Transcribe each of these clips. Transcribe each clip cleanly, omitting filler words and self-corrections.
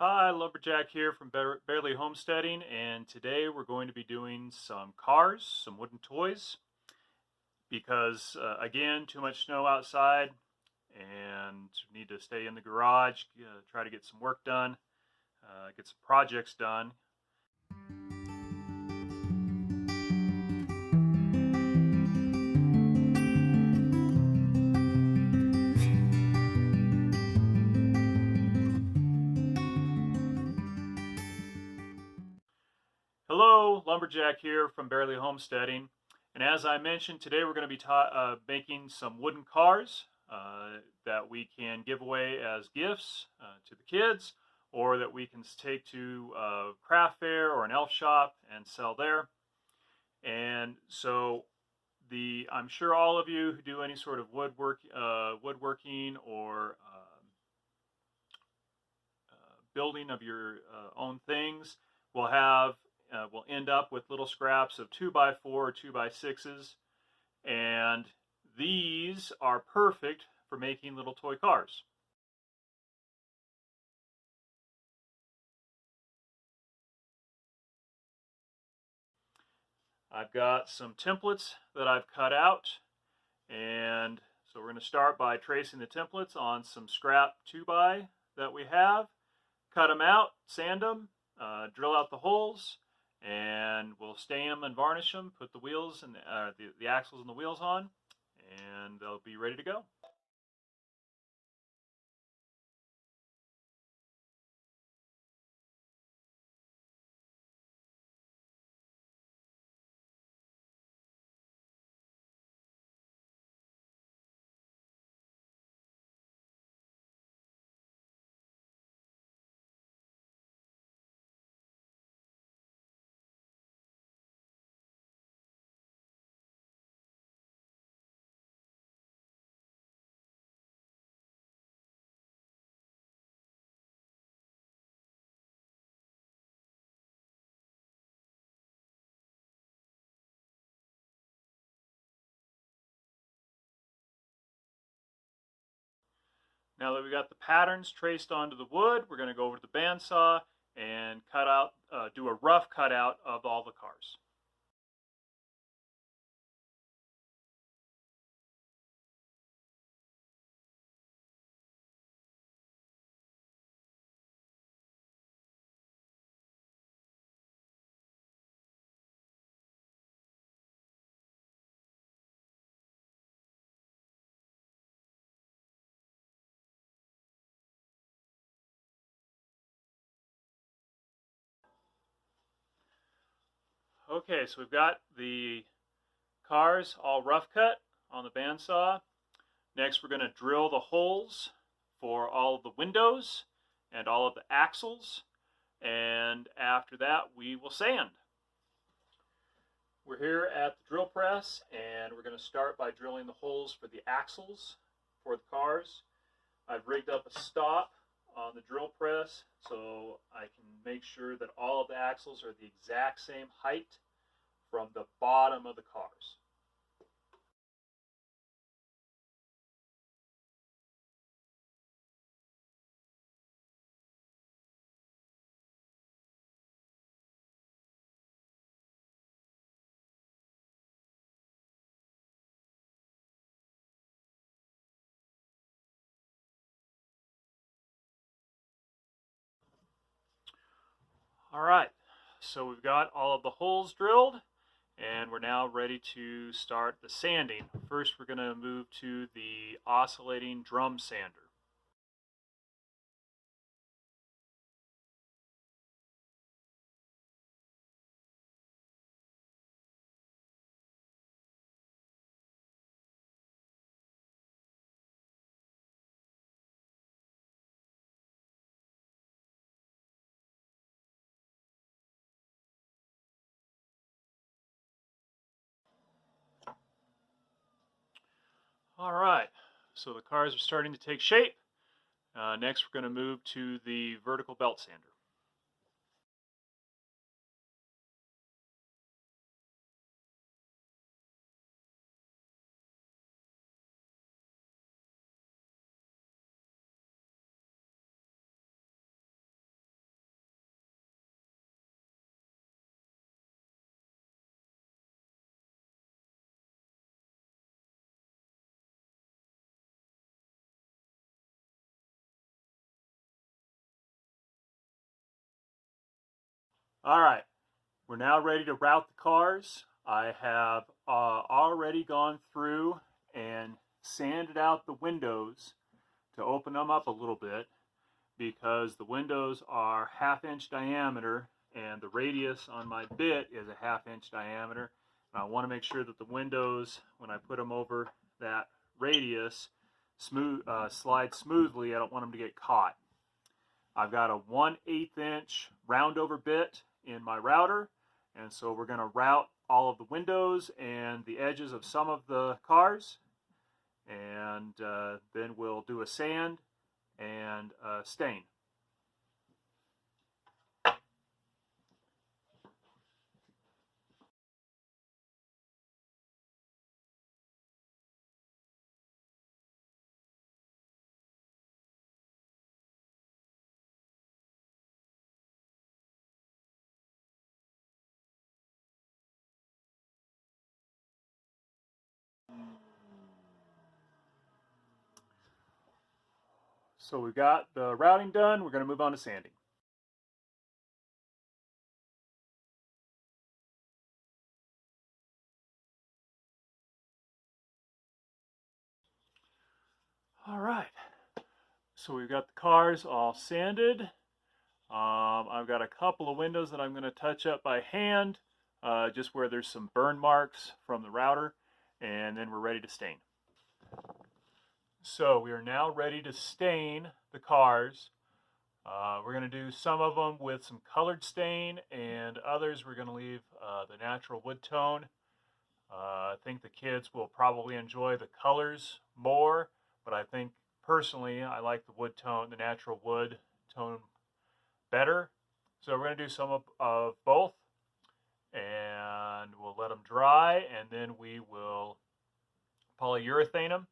Hi, Lumberjack here from Barely Homesteading, and today we're going to be doing some cars, some wooden toys, because again, too much snow outside and need to stay in the garage, try to get some work done, get some projects done. Hello, Lumberjack here from Barely Homesteading, and as I mentioned, today we're going to be making some wooden cars that we can give away as gifts to the kids, or that we can take to a craft fair or an elf shop and sell there. And so I'm sure all of you who do any sort of woodworking or building of your own things will end up with little scraps of 2x4 or 2x6s, and these are perfect for making little toy cars. I've got some templates that I've cut out, and so we're going to start by tracing the templates on some scrap 2x that we have. Cut them out, sand them, drill out the holes, and we'll stain them and varnish them, put the wheels and the axles and the wheels on, and they'll be ready to go. Now that we got the patterns traced onto the wood, we're going to go over to the bandsaw and do a rough cutout of all the cars. Okay, so we've got the cars all rough cut on the bandsaw. Next, we're going to drill the holes for all of the windows and all of the axles, and after that we will sand. We're here at the drill press, and we're going to start by drilling the holes for the axles for the cars. I've rigged up a stop on the drill press so I can make sure that all of the axles are the exact same height from the bottom of the cars. All right, so we've got all of the holes drilled, and we're now ready to start the sanding. First, we're going to move to the oscillating drum sander. All right, so the cars are starting to take shape. Next, we're going to move to the vertical belt sander. All right, we're now ready to route the cars. I have already gone through and sanded out the windows to open them up a little bit because the windows are 1/2 inch diameter and the radius on my bit is a 1/2 inch diameter. And I want to make sure that the windows, when I put them over that radius, slide smoothly. I don't want them to get caught. I've got a 1/8 inch roundover bit in my router, and so we're going to route all of the windows and the edges of some of the cars, and then we'll do a sand and a stain. So we've got the routing done. We're going to move on to sanding. All right. So we've got the cars all sanded. I've got a couple of windows that I'm going to touch up by hand, just where there's some burn marks from the router, and then we're ready to stain. So we are now ready to stain the cars. We're going to do some of them with some colored stain, and others we're going to leave the natural wood tone. I think the kids will probably enjoy the colors more, but I think personally I like the wood tone, the natural wood tone better. So we're going to do some of both, and we'll let them dry, and then we will polyurethane them.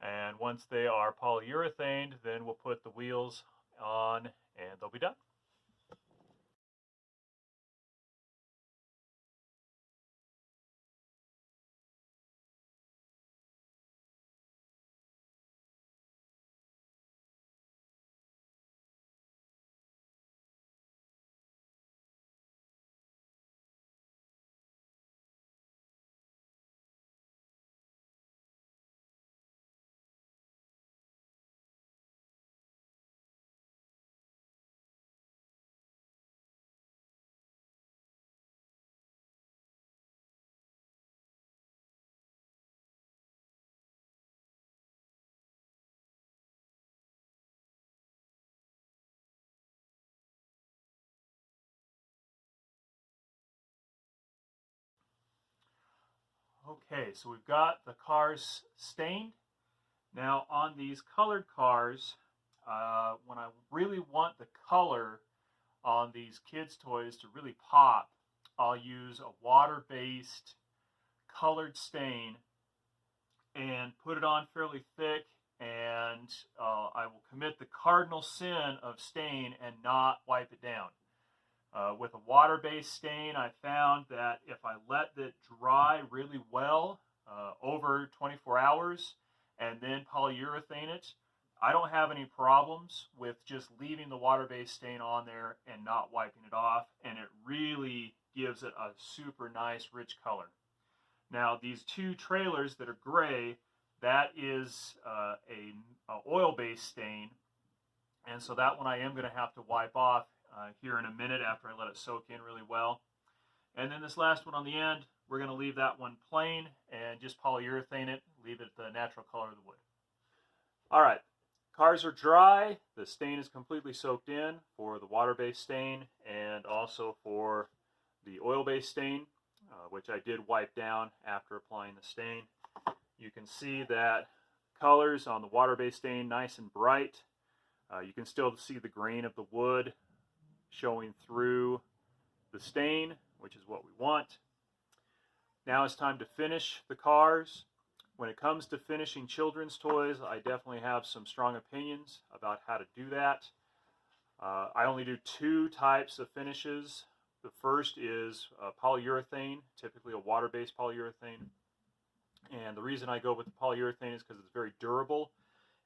And once they are polyurethaned, then we'll put the wheels on and they'll be done. Okay, so we've got the cars stained. Now on these colored cars, when I really want the color on these kids' toys to really pop, I'll use a water-based colored stain and put it on fairly thick, and I will commit the cardinal sin of stain and not wipe it down. With a water-based stain, I found that if I let it dry really well over 24 hours and then polyurethane it, I don't have any problems with just leaving the water-based stain on there and not wiping it off, and it really gives it a super nice rich color. Now these two trailers that are gray, that is a oil-based stain, and so that one I am going to have to wipe off here in a minute after I let it soak in really well. And then this last one on the end, we're going to leave that one plain and just polyurethane it, leave it the natural color of the wood. All right, cars are dry. The stain is completely soaked in for the water-based stain and also for the oil-based stain, which I did wipe down after applying the stain. You can see that colors on the water-based stain nice and bright. You can still see the grain of the wood showing through the stain, which is what we want. Now it's time to finish the cars. When it comes to finishing children's toys, I definitely have some strong opinions about how to do that. I only do two types of finishes. The first is polyurethane, typically a water-based polyurethane. And the reason I go with the polyurethane is because it's very durable,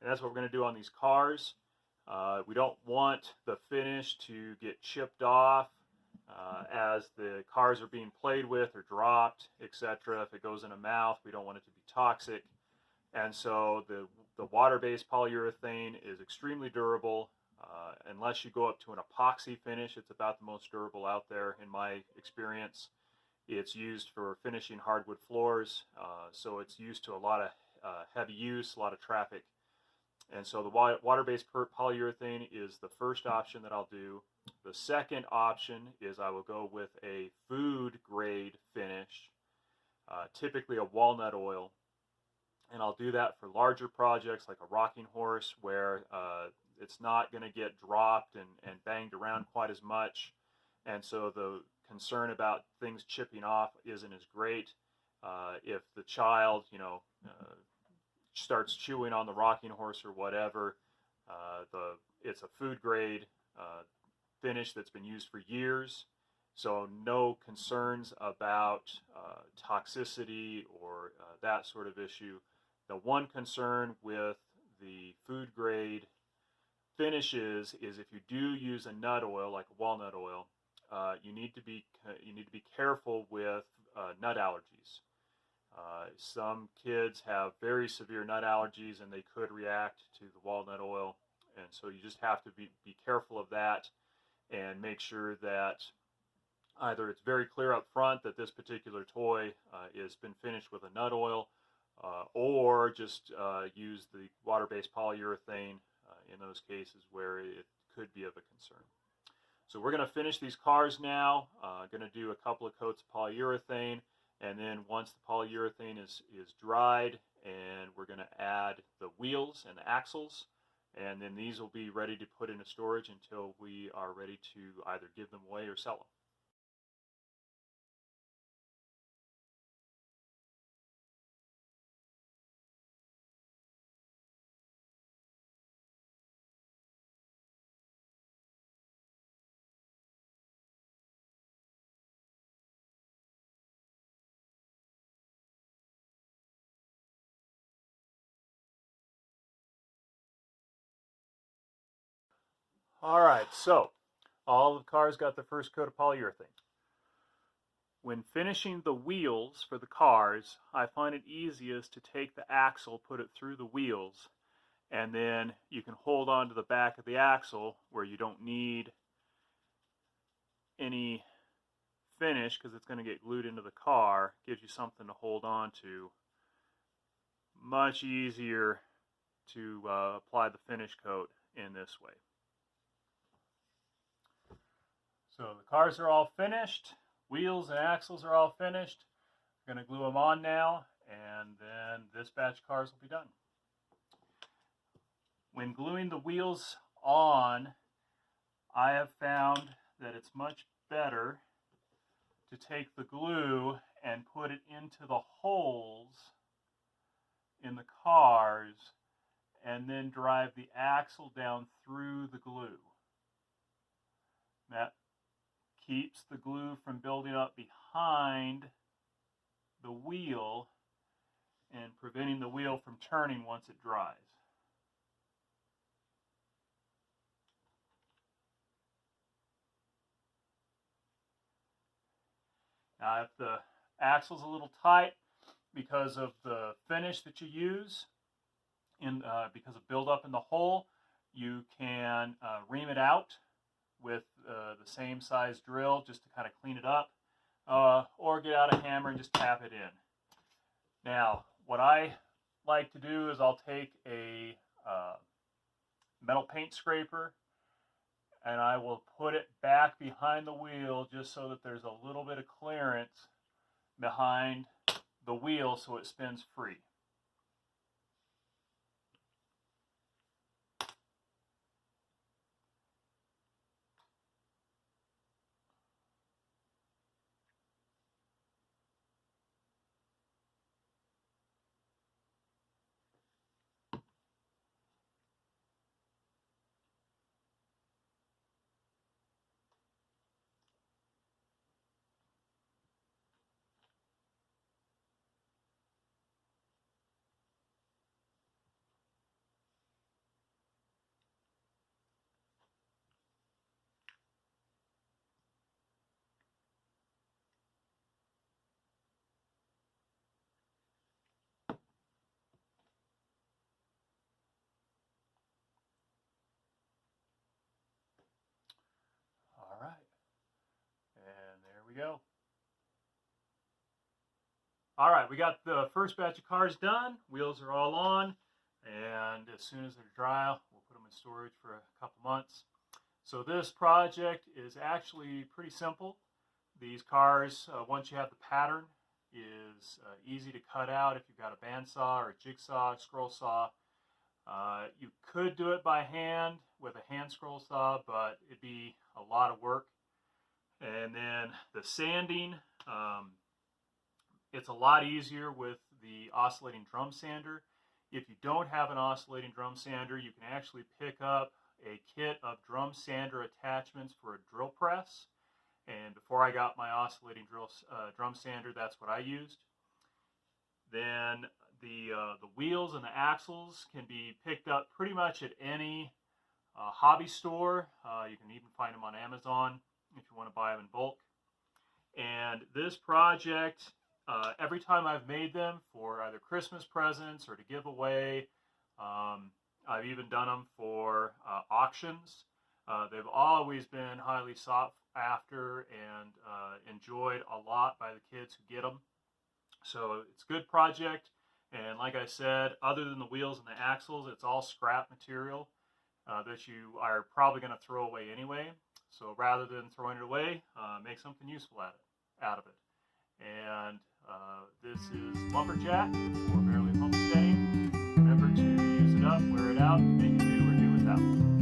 and that's what we're going to do on these cars. We don't want the finish to get chipped off as the cars are being played with or dropped, etc. If it goes in a mouth, we don't want it to be toxic. And so the water-based polyurethane is extremely durable. Unless you go up to an epoxy finish, it's about the most durable out there in my experience. It's used for finishing hardwood floors, so it's used to a lot of heavy use, a lot of traffic. And so the water-based polyurethane is the first option that I'll do. The second option is I will go with a food grade finish, typically a walnut oil. And I'll do that for larger projects like a rocking horse, where it's not going to get dropped and banged around quite as much. And so the concern about things chipping off isn't as great. If the child, starts chewing on the rocking horse or whatever, it's a food grade finish that's been used for years. So no concerns about toxicity or that sort of issue. The one concern with the food grade finishes is if you do use a nut oil like a walnut oil, you need to be careful with nut allergies. Some kids have very severe nut allergies and they could react to the walnut oil, and so you just have to be careful of that and make sure that either it's very clear up front that this particular toy has been finished with a nut oil, or just use the water-based polyurethane in those cases where it could be of a concern. So we're going to finish these cars now. Going to do a couple of coats of polyurethane, and then once the polyurethane is dried, and we're going to add the wheels and the axles, and then these will be ready to put into storage until we are ready to either give them away or sell them. All right, so all the cars got the first coat of polyurethane. When finishing the wheels for the cars, I find it easiest to take the axle, put it through the wheels, and then you can hold on to the back of the axle where you don't need any finish because it's going to get glued into the car. Gives you something to hold on to. Much easier to apply the finish coat in this way. So the cars are all finished. Wheels and axles are all finished. I'm going to glue them on now, and then this batch of cars will be done. When gluing the wheels on, I have found that it's much better to take the glue and put it into the holes in the cars and then drive the axle down through the glue. That keeps the glue from building up behind the wheel and preventing the wheel from turning once it dries. Now, if the axle's a little tight because of the finish that you use, because of buildup in the hole, you can ream it out with the same size drill just to kind of clean it up, or get out a hammer and just tap it in. Now, what I like to do is I'll take a metal paint scraper and I will put it back behind the wheel just so that there's a little bit of clearance behind the wheel so it spins free. we go. All right, we got the first batch of cars done. Wheels are all on, and as soon as they're dry, we'll put them in storage for a couple months. So this project is actually pretty simple. These cars, once you have the pattern, is easy to cut out if you've got a bandsaw or a jigsaw, scroll saw. You could do it by hand with a hand scroll saw, but it'd be a lot of work. And then the sanding, it's a lot easier with the oscillating drum sander. If you don't have an oscillating drum sander, you can actually pick up a kit of drum sander attachments for a drill press. And before I got my oscillating drum sander, that's what I used. Then the wheels and the axles can be picked up pretty much at any hobby store. You can even find them on Amazon if you want to buy them in bulk. And this project, every time I've made them for either Christmas presents or to give away, I've even done them for auctions. They've always been highly sought after and enjoyed a lot by the kids who get them. So it's a good project, and like I said, other than the wheels and the axles, it's all scrap material that you are probably going to throw away anyway. So rather than throwing it away, make something useful out of it. And this is Lumberjack for Barely Homesteading. Remember to use it up, wear it out, make it do, or do without.